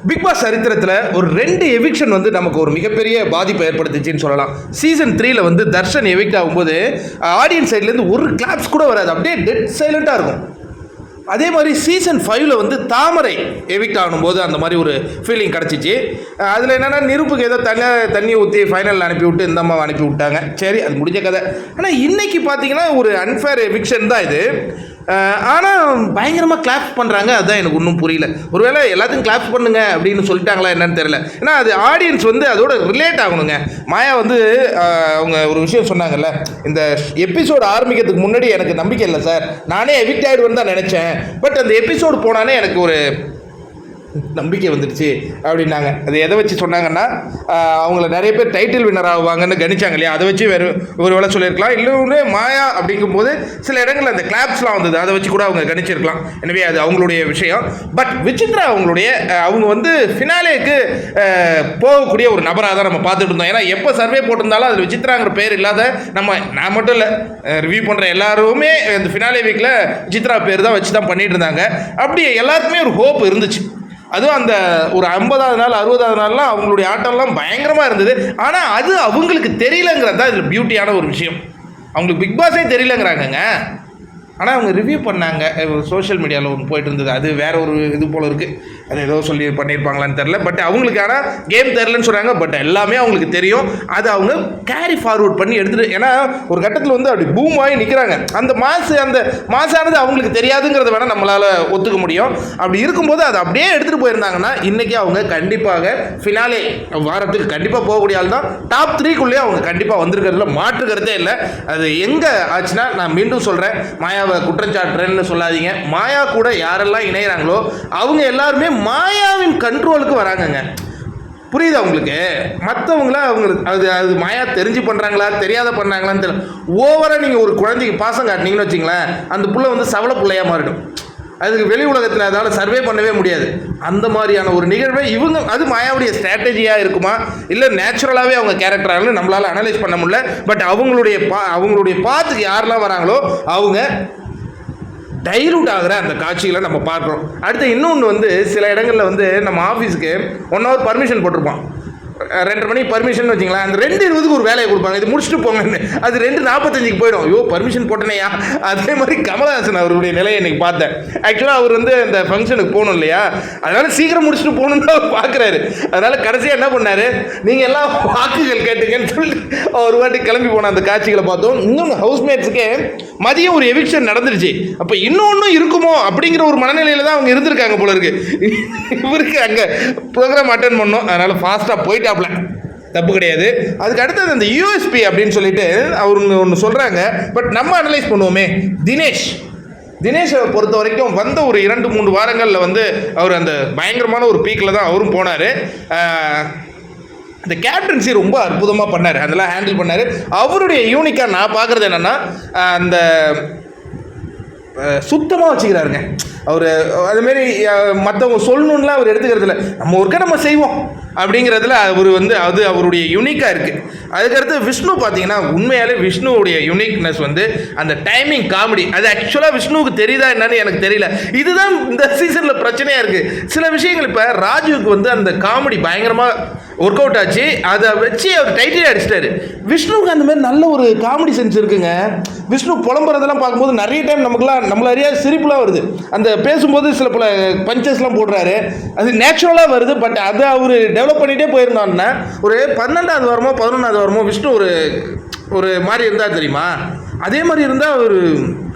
Big pass சரித்திரத்தில் ஒரு 2 eviction வந்து நமக்கு ஒரு மிகப்பெரிய பாதிப்பை ஏற்படுத்துச்சுன்னு சொல்லலாம். சீசன் 3ல் வந்து தர்ஷன் எவிக்ட் ஆகும்போது ஆடியன்ஸ் சைட்லேருந்து ஒரு கிளாப்ஸ் கூட வராது, அப்படியே டெட் சைலண்ட்டாக இருக்கும். அதே மாதிரி சீசன் 5ல் வந்து தாமரை எவிக்ட் ஆகும்போது அந்த மாதிரி ஒரு ஃபீலிங் கிடச்சிச்சு. அதில் என்னென்னா நிருப்புக்கு ஏதோ தண்ணி ஊற்றி ஃபைனலில் அனுப்பி விட்டு இந்த அம்மாவை அனுப்பி விட்டாங்க. சரி, அது முடிஞ்ச கதை. ஆனால் இன்றைக்கி பார்த்தீங்கன்னா ஒரு அன்ஃபேர் எவிக்ஷன் தான் இது. ஆனால் பயங்கரமாக கிளாப்ஸ் பண்ணுறாங்க. அதுதான் எனக்கு ஒன்றும் புரியல. ஒருவேளை எல்லாத்தையும் கிளாப்ஸ் பண்ணுங்க அப்படின்னு சொல்லிட்டாங்களா என்னன்னு தெரியல. ஏன்னா அது ஆடியன்ஸ் வந்து அதோட ரிலேட் ஆகணுங்க. மாயா வந்து அவங்க ஒரு விஷயம் சொன்னாங்கல்ல, இந்த எபிசோடு ஆரம்பிக்கிறதுக்கு முன்னாடி எனக்கு நம்பிக்கை இல்லை சார், நானே எவிக்ட் ஆகிடுவேன்னு தான் நினச்சேன், பட் அந்த எபிசோடு போனானே எனக்கு ஒரு நம்பிக்கை வந்துடுச்சு அப்படின்னாங்க. அது எதை வச்சு சொன்னாங்கன்னா, அவங்கள நிறைய பேர் டைட்டில் வின்னர் ஆகுவாங்கன்னு கணிச்சாங்க இல்லையா, அதை வச்சு ஒரு வேலை சொல்லியிருக்கலாம். இன்னொன்று மாயா அப்படிங்கும்போது சில இடங்களில் அந்த கிளாப்ஸ்லாம் வந்தது, அதை வச்சு கூட அவங்க கணிச்சிருக்கலாம். எனவே அது அவங்களுடைய விஷயம். பட் விசித்ரா அவங்க வந்து ஃபினாலேக்கு போகக்கூடிய ஒரு நபராக தான் நம்ம பார்த்துட்டு இருந்தோம். ஏன்னா எப்போ சர்வே போட்டிருந்தாலும் அதில் விசித்ராங்கிற பேர் இல்லாத நான் மட்டும் இல்லை, ரிவ்யூ பண்ணுற எல்லாருமே இந்த ஃபினாலே வீக்கில் விசித்ரா பேர் தான் வச்சு தான் பண்ணிட்டு இருந்தாங்க. அப்படி எல்லாருக்குமே ஒரு ஹோப் இருந்துச்சு. அதுவும் அந்த ஒரு 50வது நாள் 60வது நாள்லாம் அவங்களுடைய ஆட்டம்லாம் பயங்கரமாக இருந்தது. ஆனால் அது அவங்களுக்கு தெரியலங்கிறது தான் இதில் பியூட்டியான ஒரு விஷயம். அவங்களுக்கு பிக் பாஸே தெரியலங்கிறாங்கங்க. ஆனால் அவங்க ரிவ்யூ பண்ணாங்க, சோஷியல் மீடியாவில் ஒன்று போயிட்டு இருந்தது. அது வேற ஒரு இது போல் இருக்குது. அது ஏதோ சொல்லி பண்ணியிருப்பாங்களான்னு தெரில. பட் அவங்களுக்கு ஆனால் கேம் தெரிலன்னு சொல்கிறாங்க. பட் எல்லாமே அவங்களுக்கு தெரியும். அதை அவங்க கேரி ஃபார்வர்ட் பண்ணி எடுத்துகிட்டு, ஏன்னா ஒரு கட்டத்தில் வந்து அப்படி பூம் ஆகி நிற்கிறாங்க. அந்த மாசானது அவங்களுக்கு தெரியாதுங்கிறத வேணால் நம்மளால் ஒத்துக்க முடியும். அப்படி இருக்கும்போது அதை அப்படியே எடுத்துகிட்டு போயிருந்தாங்கன்னா இன்றைக்கி அவங்க கண்டிப்பாக ஃபினாலே வாரத்துக்கு கண்டிப்பாக போகக்கூடிய ஆள் தான். டாப் 3க்குள்ளேயே அவங்க கண்டிப்பாக வந்திருக்கிறதுல மாற்றுக்கிறதே இல்லை. அது எங்கே ஆச்சுன்னா, நான் மீண்டும் சொல்கிறேன், மாயாவை குற்றச்சாட்டுறேன்னு சொல்லாதீங்க. மாயா கூட யாரெல்லாம் இணைகிறாங்களோ அவங்க எல்லாருமே மாயாவின் கண்ட்ரோலுக்கு வராங்கங்க. புரியுதா உங்களுக்கு? மற்றவங்கள அது மாயா தெரிஞ்சு பண்ணுறாங்களா தெரியாத பண்ணுறாங்களான்னு தெரியல. ஓவராக நீங்கள் ஒரு குழந்தைக்கு பாசம் காட்டினீங்கன்னு வச்சிங்களேன், அந்த புள்ள வந்து சவள பிள்ளையாக மாறிடும். அதுக்கு வெளி உலகத்தில் அதால் சர்வே பண்ணவே முடியாது. அந்த மாதிரியான ஒரு நிகழ்வை அது மாயாவுடைய ஸ்ட்ராட்டஜியாக இருக்குமா இல்லை நேச்சுரலாகவே அவங்க கேரக்டராகனு நம்மளால் அனலைஸ் பண்ண முடியல. பட் அவங்களுடைய பாத்துக்கு யாரெல்லாம் வராங்களோ அவங்க டைலூட் ஆகிற அந்த காட்சிகளை நம்ம பார்க்குறோம். அடுத்து இன்னொன்று வந்து சில இடங்களில் வந்து நம்ம ஆஃபீஸுக்கு 1 hour பர்மிஷன் போட்டிருப்போம். 2:30 மணிக்கு பர்மிஷன் வச்சிங்களா, அந்த 2:20க்கு ஒரு வேலையை கொடுப்பாங்க, இது முடிச்சுட்டு போங்கன்னு. அது 2:45க்கு போயிடும். ஐயோ பர்மிஷன் போட்டேனையா. அதே மாதிரி கமலஹாசன் அவருடைய நிலையை இன்னைக்கு பார்த்தேன். ஆக்சுவலாக அவர் வந்து அந்த ஃபங்க்ஷனுக்கு போகணும் இல்லையா, அதனால் சீக்கிரம் முடிச்சுட்டு போகணுன்னு அவர் பார்க்குறாரு. அதனால் கடைசியாக என்ன பண்ணார், நீங்கள் எல்லாம் வாக்குகள் கேட்டுங்கன்னு சொல்லி ஒரு வாட்டி கிளம்பி போன அந்த காட்சிகளை பார்த்தோம். இன்னொன்று ஹவுஸ்மேட்ஸுக்கு மதியம் ஒரு எவிக்ஷன் நடந்துருச்சு. அப்போ இன்னொன்றும் இருக்குமோ அப்படிங்கிற ஒரு மனநிலையில் தான் அவங்க இருந்திருக்காங்க போல இருக்கு. இவருக்கு அங்கே ப்ரோக்ராம் அட்டென்ட் பண்ணோம், அதனால் ஃபாஸ்ட்டாக போயிட்டாப்ல, தப்பு கிடையாது. அதுக்கு அடுத்தது அந்த யூஎஸ்பி அப்படின்னு சொல்லிட்டு அவங்க ஒன்று சொல்கிறாங்க. பட் நம்ம அனலைஸ் பண்ணுவோமே, தினேஷை பொறுத்த வரைக்கும் வந்த ஒரு 2-3 வாரங்களில் வந்து அவர் அந்த பயங்கரமான ஒரு பீக்கில் தான் அவரும் போனார். அந்த கேப்டன்சி ரொம்ப அற்புதமாக பண்ணார், அதெல்லாம் ஹேண்டில் பண்ணார். அவருடைய யூனிக்காக நான் பார்க்குறது என்னென்னா, அந்த சுத்தமாக வச்சுக்கிறாருங்க அவர். அதுமாரி மற்றவங்க சொல்லணுன்னா அவர் எடுத்துக்கிறது இல்லை. நம்ம ஒர்க்கை நம்ம செய்வோம் அப்படிங்கிறதுல அவர் வந்து அது அவருடைய யூனிக்காக இருக்குது. அதுக்கடுத்து விஷ்ணு பார்த்தீங்கன்னா, உண்மையாலே விஷ்ணுவுடைய யூனிக்னஸ் வந்து அந்த டைமிங் காமெடி. அது ஆக்சுவலாக விஷ்ணுவுக்கு தெரியுதா என்னன்னு எனக்கு தெரியல. இதுதான் இந்த சீசனில் பிரச்சனையாக இருக்குது. சில விஷயங்கள் இப்போ ராஜுவுக்கு வந்து அந்த காமெடி பயங்கரமாக ஒர்க் அவுட் ஆச்சு, அதை வச்சு அவர் டைட்டில் அடிச்சிட்டாரு. விஷ்ணுவுக்கு அந்த மாதிரி நல்ல ஒரு காமெடி சென்ஸ் இருக்குங்க. விஷ்ணு புலம்புறதெல்லாம் பார்க்கும்போது நிறைய டைம் நம்மள அறியாத சிரிப்புலாம் வருது. அந்த பேசும்போது சில பல பஞ்சஸ்லாம் போடுறாரு, அது நேச்சுரலாக வருது. பட் அதை அவர் டெவலப் பண்ணிகிட்டே போயிருந்தான்னா ஒரு 12வது வாரமோ 11வது வாரமோ விஷ்ணு ஒரு மாதிரி இருந்தால் தெரியுமா, அதே மாதிரி இருந்தால்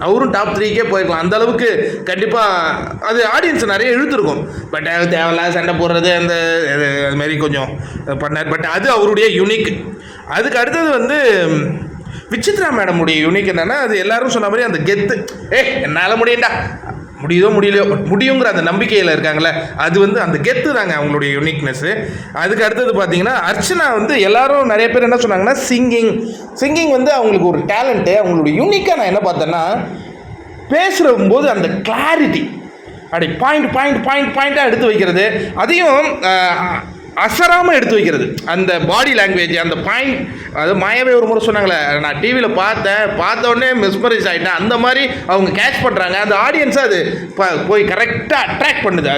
அவரும் டாப் 3க்கே போயிருக்கலாம். அந்த அளவுக்கு கண்டிப்பாக அது ஆடியன்ஸ் நிறைய இழுத்துருக்கும். பட் தேவையில்லாத சண்டை போடுறது அது மாதிரி கொஞ்சம் பண்ணார். பட் அது அவருடைய யூனிக். அதுக்கு அடுத்தது வந்து விசித்ரா மேடமுடைய யூனிக் என்னென்னா, அது எல்லாரும் சொன்ன மாதிரி அந்த கெத்து, என்னால் முடியும்டா, முடியுதோ முடியலையோ முடியுங்கிற அந்த நம்பிக்கையில் இருக்காங்களே, அது வந்து அந்த கெத்து தாங்க அவங்களுடைய யூனிக்னஸ்ஸு. அதுக்கு அடுத்தது பார்த்தீங்கன்னா அர்ச்சனா வந்து எல்லாரும் நிறைய பேர் என்ன சொன்னாங்கன்னா, சிங்கிங் வந்து அவங்களுக்கு ஒரு டேலண்ட்டு. அவங்களுடைய யூனிக்காக நான் என்ன பார்த்தேன்னா, பேசுகிறபோது அந்த கிளாரிட்டி, அப்படி பாயிண்ட்டாக எடுத்து வைக்கிறது, அதையும் அசராமல் எடுத்து வைக்கிறது, அந்த பாடி லாங்குவேஜ், அந்த பாயிண்ட். அது மாயாவே ஒரு முறை சொன்னாங்களே, நான் டிவியில் பார்த்த உடனே மெஸ்மரைஸ் ஆகிட்டேன், அந்த மாதிரி அவங்க கேட்ச் பண்ணுறாங்க. அந்த ஆடியன்ஸை அது போய் கரெக்டாக அட்ராக்ட் பண்ணுது.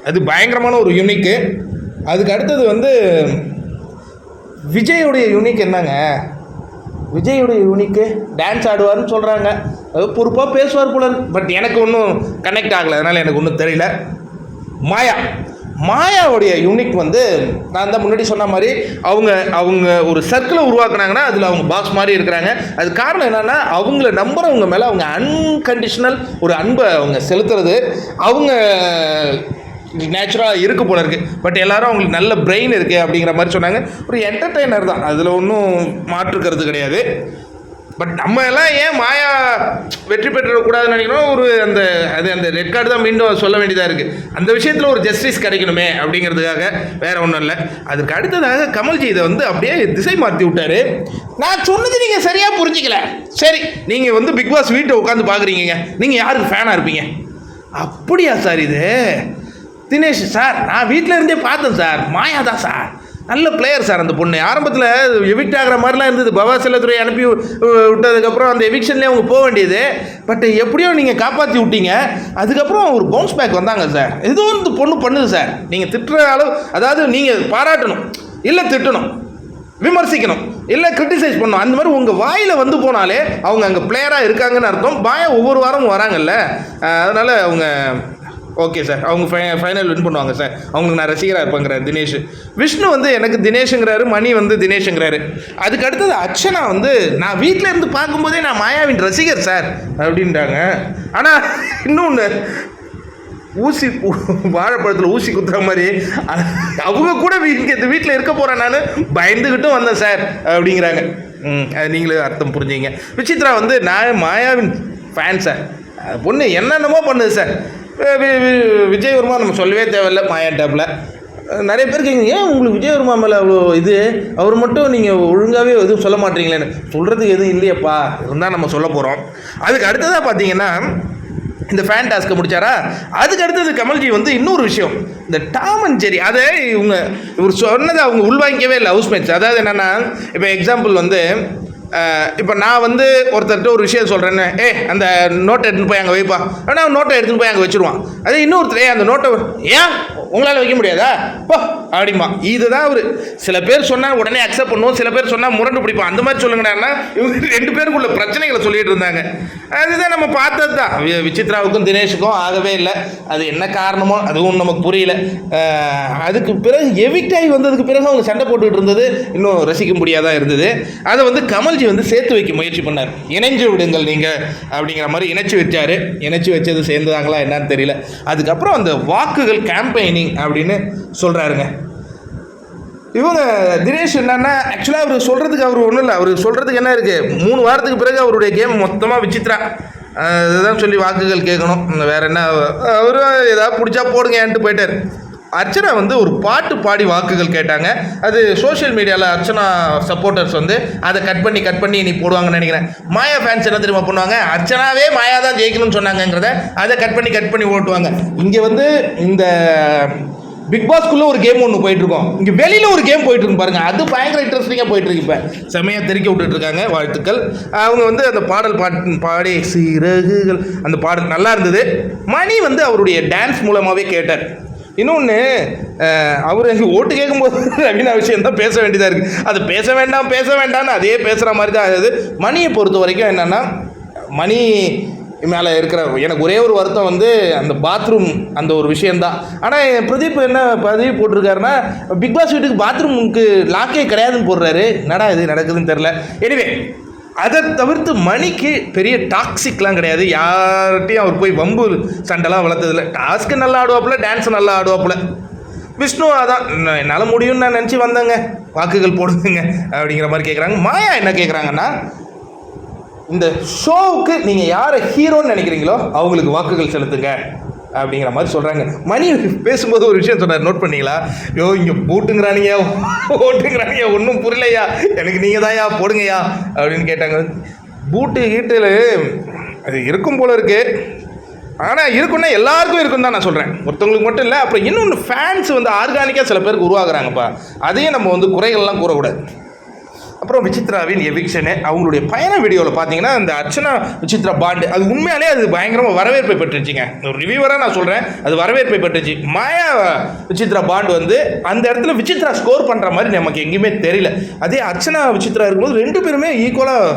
அது பயங்கரமான ஒரு யூனிக்கு. அதுக்கு அடுத்தது வந்து விஜயோடைய யூனிக் என்னங்க, விஜயோடைய யூனிக்கு டான்ஸ் ஆடுவார்னு சொல்கிறாங்க. அது பொறுப்பாக பேசுவார் போல. பட் எனக்கு ஒன்றும் கனெக்ட் ஆகலை, அதனால் எனக்கு ஒன்றும் தெரியல. மாயாவுடைய யூனிக் வந்து நான் தான் முன்னாடி சொன்ன மாதிரி அவங்க ஒரு சர்க்கிளை உருவாக்குனாங்கன்னா அதில் அவங்க பாஸ் மாதிரி இருக்கிறாங்க. அது காரணம் என்னென்னா அவங்கள நம்புறவங்க மேலே அவங்க அன்கண்டிஷனல் ஒரு அன்பை அவங்க செலுத்துறது அவங்க நேச்சுரலாக இருக்குது போல இருக்குது. பட் எல்லாரும் அவங்களுக்கு நல்ல பிரெயின் இருக்குது அப்படிங்கிற மாதிரி சொன்னாங்க. ஒரு என்டர்டெய்னர் தான், அதில் ஒன்றும் மாற்றுக்கிறது கிடையாது. பட் நம்ம எல்லாம் ஏன் மாயா வெற்றி பெற்றக்கூடாதுன்னு நினைக்கிறோம். அந்த ரெட் கார்டு தான் மீண்டும் சொல்ல வேண்டியதாக இருக்குது. அந்த விஷயத்தில் ஒரு ஜஸ்டிஸ் கிடைக்கணுமே அப்படிங்கிறதுக்காக, வேற ஒன்றும் இல்லை. அதுக்கு அடுத்ததாக கமல்ஜி இதை வந்து அப்படியே திசை மாற்றி விட்டார். நான் சொன்னது நீங்கள் சரியாக புரிஞ்சிக்கல. சரி, நீங்கள் வந்து பிக் பாஸ் வீட்டை உட்காந்து பார்க்குறீங்க, நீங்கள் யாருக்கு ஃபேனாக இருப்பீங்க? அப்படியா சார் இது தினேஷ் சார், நான் வீட்டில் இருந்தே பார்த்தேன் சார், மாயா தான் சார், நல்ல பிளேயர் சார். அந்த பொண்ணு ஆரம்பத்தில் எவிக்ட் ஆகிற மாதிரிலாம் இருந்தது. பவா செல்லத்துறை அனுப்பி விட்டதுக்கப்புறம் அந்த எவிக்ஷன்லேயே அவங்க போக வேண்டியது. பட் எப்படியோ நீங்கள் காப்பாற்றி விட்டீங்க. அதுக்கப்புறம் ஒரு பவுன்ஸ் பேக் வந்தாங்க சார். ஏதோ இந்த பொண்ணு பண்ணுது சார். நீங்கள் திட்டுற அளவு, அதாவது நீங்கள் பாராட்டணும் இல்லை திட்டணும், விமர்சிக்கணும் இல்லை கிரிட்டிசைஸ் பண்ணணும். அந்த மாதிரி உங்கள் வாயில் வந்து போனாலே அவங்க அங்கே பிளேயராக இருக்காங்கன்னு அர்த்தம். மாயா ஒவ்வொரு வாரமும் வராங்கல்ல, அதனால் அவங்க ஓகே சார், அவங்க ஃபைனல் வின் பண்ணுவாங்க சார், அவங்களுக்கு நான் ரசிகராக இருப்பேங்கிறார் தினேஷ். விஷ்ணு வந்து எனக்கு தினேஷுங்கிறாரு, மணி வந்து தினேஷுங்கிறாரு. அதுக்கு அடுத்தது அர்ச்சனா வந்து நான் வீட்டில் இருந்து பார்க்கும்போதே நான் மாயாவின் ரசிகர் சார் அப்படின்ட்டாங்க. ஆனால் இன்னொன்று, ஊசி வாழைப்பழத்தில் ஊசி குத்துற மாதிரி அவங்க கூட வீட்டில் இருக்க போகிறேன் நான் பயந்துக்கிட்டும் வந்தேன் சார் அப்படிங்கிறாங்க. அது நீங்களே அர்த்தம் புரிஞ்சுங்க. விசித்ரா வந்து நான் மாயாவின் ஃபேன் சார், பொண்ணு என்னென்னமோ பண்ணுது சார். விஜய் வர்மா நம்ம சொல்லவே தேவையில்லை. மாயா டேப்பில் நிறைய பேர் கேட்குங்க, ஏன் உங்களுக்கு விஜய் வர்மா மேலே அவ்வளோ இது, அவர் மட்டும் நீங்கள் ஒழுங்காகவே எதுவும் சொல்ல மாட்டீங்களேன்னு. சொல்கிறதுக்கு எதுவும் இல்லையப்பா, இருந்தால் நம்ம சொல்ல போகிறோம். அதுக்கு அடுத்ததாக பார்த்தீங்கன்னா இந்த ஃபேன் டாஸ்க்கை முடிச்சாரா. அதுக்கு அடுத்தது கமல்ஜி வந்து இன்னொரு விஷயம், இந்த டாம் அண்ட் ஜெரி, அதை இவர் சொன்னதை அவங்க உள்வாங்கிக்கவே இல்லை ஹவுஸ்மேட்ஸ். அதாவது என்னென்னா, இப்போ எக்ஸாம்பிள் வந்து இப்போ நான் வந்து ஒருத்தர்கிட்ட ஒரு விஷயம் சொல்கிறேன்னு, அந்த நோட்டை எடுத்துன்னு போய் அங்கே வைப்பா, ஆனால் நோட்டை எடுத்துன்னு போய் அங்கே வச்சுருவான். அதே இன்னொருத்தர் அந்த நோட்டை ஏன் உங்களால் வைக்க முடியாதா போ அப்படிமா. இதுதான் அவர். சில பேர் சொன்னால் உடனே அக்செப்ட் பண்ணுவோம், சில பேர் சொன்னால் முரண்டு பிடிப்போம். அந்த மாதிரி சொல்லுங்கடான்னா இவங்க ரெண்டு பேருக்குள்ள பிரச்சனைகளை சொல்லிட்டு இருந்தாங்க. அதுதான் நம்ம பார்த்தது தான். விசித்ராவுக்கும் தினேஷுக்கும் ஆகவே இல்லை. அது என்ன காரணமோ அதுவும் நமக்கு புரியல. அதுக்கு பிறகு எவிக்ட் ஆகி வந்ததுக்கு பிறகு அவங்க சண்டை போட்டுக்கிட்டு இருந்தது இன்னும் ரசிக்க முடியாதான் இருந்தது. அதை வந்து கமல்ஜி வந்து சேர்த்து வைக்க முயற்சி பண்ணார். இணைஞ்சு விடுங்கள் நீங்கள் அப்படிங்கிற மாதிரி இணைச்சி வச்சார். இணைச்சி வச்சது சேர்ந்தாங்களா என்னன்னு தெரியல. அதுக்கப்புறம் அந்த வாக்குகள் கேம்பெயினிங் அப்படின்னு சொல்கிறாருங்க. இவங்க தினேஷ் என்னன்னா, ஆக்சுவலாக அவர் சொல்கிறதுக்கு அவர் ஒன்றும் இல்லை. அவர் சொல்கிறதுக்கு என்ன இருக்குது, 3 வாரத்துக்கு பிறகு அவருடைய கேம் மொத்தமாக விசித்ரா அதுதான் சொல்லி வாக்குகள் கேட்கணும். வேறு என்ன, அவர் ஏதாவது பிடிச்சா போடுங்கன்ட்டு போயிட்டார். அர்ச்சனா வந்து ஒரு பாட்டு பாடி வாக்குகள் கேட்டாங்க. அது சோஷியல் மீடியாவில் அர்ச்சனா சப்போர்ட்டர்ஸ் வந்து அதை கட் பண்ணி நீ போடுவாங்கன்னு நினைக்கிறேன். மாயா ஃபேன்ஸ் என்ன தெரியுமா பண்ணுவாங்க, அர்ச்சனாவே மாயா தான் ஜெயிக்கணும்னு சொன்னாங்கிறத அதை கட் பண்ணி ஓட்டுவாங்க. இங்கே வந்து இந்த பிக் பாஸ்க்குள்ளே ஒரு கேம் ஒன்று போயிட்டுருக்கோம், இங்கே வெளியில் ஒரு கேம் போயிட்டுருக்கு பாருங்கள். அது பயங்கர இன்ட்ரெஸ்டிங்காக போயிட்டுருக்கு. இப்போ செம்மையாக தெறிக்க விட்டுட்ருக்காங்க. வாழ்த்துக்கள். அவங்க வந்து அந்த பாடல் பாடி சிறகுகள் அந்த பாடல் நல்லா இருந்தது. மணி வந்து அவருடைய டான்ஸ் மூலமாகவே கேட்டார். இன்னொன்று, அவர் ஓட்டு கேட்கும்போது ரவீனா விஷயம் தான் பேச வேண்டியதாக இருக்குது. அது பேச வேண்டாம்னு அதே பேசுகிற மாதிரி தான் ஆகுது. மணியை பொறுத்த வரைக்கும் என்னென்னா, மணி மேலே இருக்கிற எனக்கு ஒரே ஒரு வருத்தம் வந்து அந்த பாத்ரூம் அந்த ஒரு விஷயந்தான். ஆனால் பிரதீப் என்ன பதிவு போட்டிருக்காருன்னா, பிக் பாஸ் வீட்டுக்கு பாத்ரூமுக்கு லாக்கே கிடையாதுன்னு போடுறாரு. நடா இது நடக்குதுன்னு தெரில. எனிவே, அதை தவிர்த்து மணிக்கு பெரிய டாக்ஸிக்லாம் கிடையாது. யார்கிட்டையும் அவர் போய் வம்பு சண்டைலாம் வளர்த்ததில்லை. டாஸ்க்கு நல்லா ஆடுவாப்புல, டான்ஸு நல்லா ஆடுவாப்புல. விஷ்ணு அதான் என்னால் முடியும்னு நான் நினச்சி வந்தேங்க, வாக்குகள் போடுங்க அப்படிங்கிற மாதிரி கேட்குறாங்க. மாயா என்ன கேட்குறாங்கன்னா, இந்த ஷோவுக்கு நீங்கள் யாரை ஹீரோன்னு நினைக்கிறீங்களோ அவங்களுக்கு வாக்குகள் செலுத்துங்க அப்படிங்கிற மாதிரி சொல்கிறாங்க. மணி பேசும்போது ஒரு விஷயம் சொன்னார், நோட் பண்ணீங்களா? இங்கே ஓட்டுங்கிறானியா ஒன்றும் புரியலையா, எனக்கு நீங்கள் தான்யா போடுங்கய்யா அப்படின்னு கேட்டாங்க. கீட்டில் அது இருக்கும் போல இருக்குது. ஆனால் இருக்குன்னா எல்லாருக்கும் இருக்கும் தான் நான் சொல்கிறேன், ஒருத்தவங்களுக்கு மட்டும் இல்லை. அப்புறம் இன்னொன்று, ஃபேன்ஸ் வந்து ஆர்கானிக்காக சில பேருக்கு உருவாகுறாங்கப்பா. அதையும் நம்ம வந்து குறைகள்லாம் கூறக்கூடாது. அப்புறம் விசித்ராவின் எவிக்ஷனு அவங்களுடைய பயண வீடியோவில் பார்த்தீங்கன்னா இந்த அர்ச்சனா விசித்ரா பாண்டு அது உண்மையாலே அது பயங்கரமாக வரவேற்பை பெற்றுச்சுங்க. ஒரு ரிவ்யூவராக நான் சொல்கிறேன், அது வரவேற்பை பெற்றுச்சு. மாயா விசித்ரா பாண்டு வந்து அந்த இடத்துல விசித்ரா ஸ்கோர் பண்ணுற மாதிரி நமக்கு எங்கேயுமே தெரியல. அதே அர்ச்சனா விசித்ரா இருக்கும்போது ரெண்டு பேருமே ஈக்குவலாக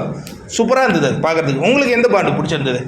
சூப்பராக இருந்தது அது பார்க்குறதுக்கு. உங்களுக்கு எந்த பாண்டு பிடிச்சிருந்தது?